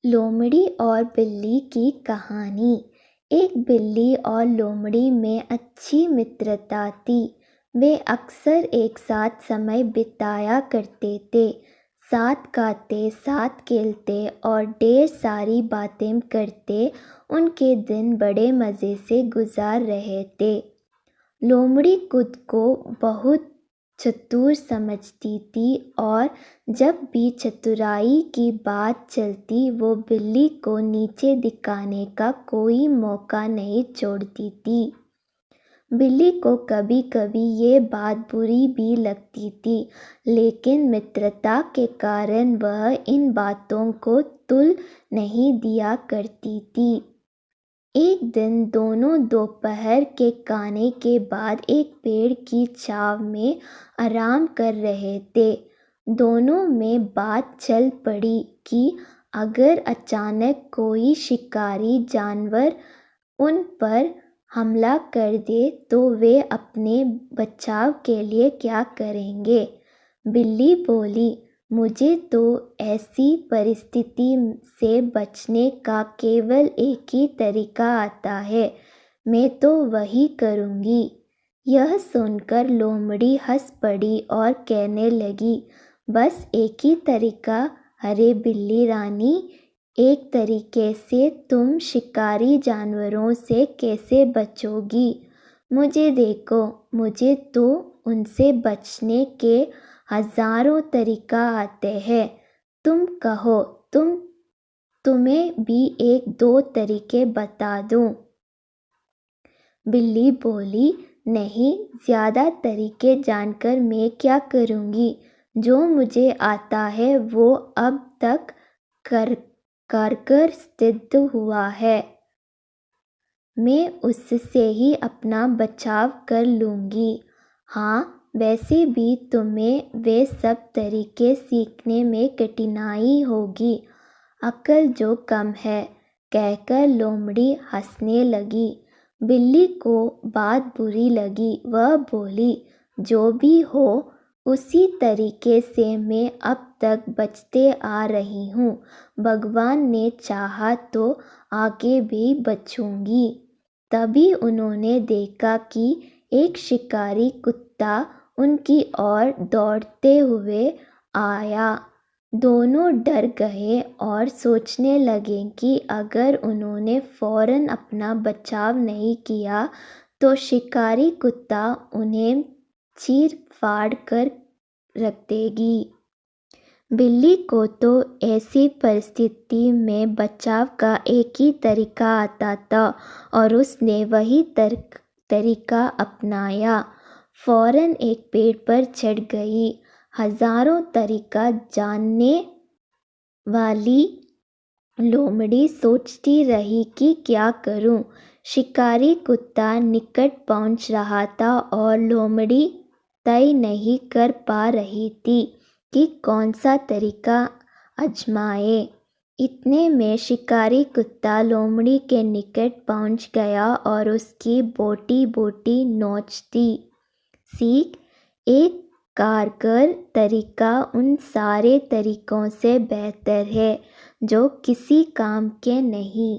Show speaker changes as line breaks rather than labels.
लोमड़ी और बिल्ली की कहानी। एक बिल्ली और लोमड़ी में अच्छी मित्रता थी। वे अक्सर एक साथ समय बिताया करते थे। साथ खाते, साथ खेलते और ढेर सारी बातें करते। उनके दिन बड़े मज़े से गुजार रहे थे। लोमड़ी खुद को बहुत चतुर समझती थी और जब भी चतुराई की बात चलती वो बिल्ली को नीचे दिखाने का कोई मौका नहीं छोड़ती थी। बिल्ली को कभी कभी ये बात बुरी भी लगती थी, लेकिन मित्रता के कारण वह इन बातों को तुल नहीं दिया करती थी। एक दिन दोनों दोपहर के खाने के बाद एक पेड़ की छांव में आराम कर रहे थे। दोनों में बात चल पड़ी कि अगर अचानक कोई शिकारी जानवर उन पर हमला कर दे तो वे अपने बचाव के लिए क्या करेंगे। बिल्ली बोली, मुझे तो ऐसी परिस्थिति से बचने का केवल एक ही तरीका आता है, मैं तो वही करूँगी। यह सुनकर लोमड़ी हंस पड़ी और कहने लगी, बस एक ही तरीका? अरे बिल्ली रानी, एक तरीके से तुम शिकारी जानवरों से कैसे बचोगी? मुझे देखो, मुझे तो उनसे बचने के हजारों तरीका आते हैं। तुम कहो, तुम्हें भी एक दो तरीके बता दूं? बिल्ली बोली, नहीं, ज़्यादा तरीके जानकर मैं क्या करूँगी? जो मुझे आता है वो अब तक कारगर सिद्ध हुआ है। मैं उससे ही अपना बचाव कर लूँगी। हाँ, वैसे भी तुम्हें वे सब तरीके सीखने में कठिनाई होगी, अक्ल जो कम है, कहकर लोमड़ी हंसने लगी। बिल्ली को बात बुरी लगी। वह बोली, जो भी हो, उसी तरीके से मैं अब तक बचते आ रही हूँ। भगवान ने चाहा तो आगे भी बचूंगी। तभी उन्होंने देखा कि एक शिकारी कुत्ता उनकी ओर दौड़ते हुए आया। दोनों डर गए और सोचने लगे कि अगर उन्होंने फौरन अपना बचाव नहीं किया तो शिकारी कुत्ता उन्हें चीर फाड़ कर रख देगी। बिल्ली को तो ऐसी परिस्थिति में बचाव का एक ही तरीका आता था और उसने वही तरीका अपनाया। फौरन एक पेड़ पर चढ़ गई। हजारों तरीका जानने वाली लोमड़ी सोचती रही कि क्या करूं। शिकारी कुत्ता निकट पहुंच रहा था और लोमड़ी तय नहीं कर पा रही थी कि कौन सा तरीका आजमाए। इतने में शिकारी कुत्ता लोमड़ी के निकट पहुंच गया और उसकी बोटी बोटी नोच दी। सीख, एक कारगर तरीका उन सारे तरीकों से बेहतर है जो किसी काम के नहीं।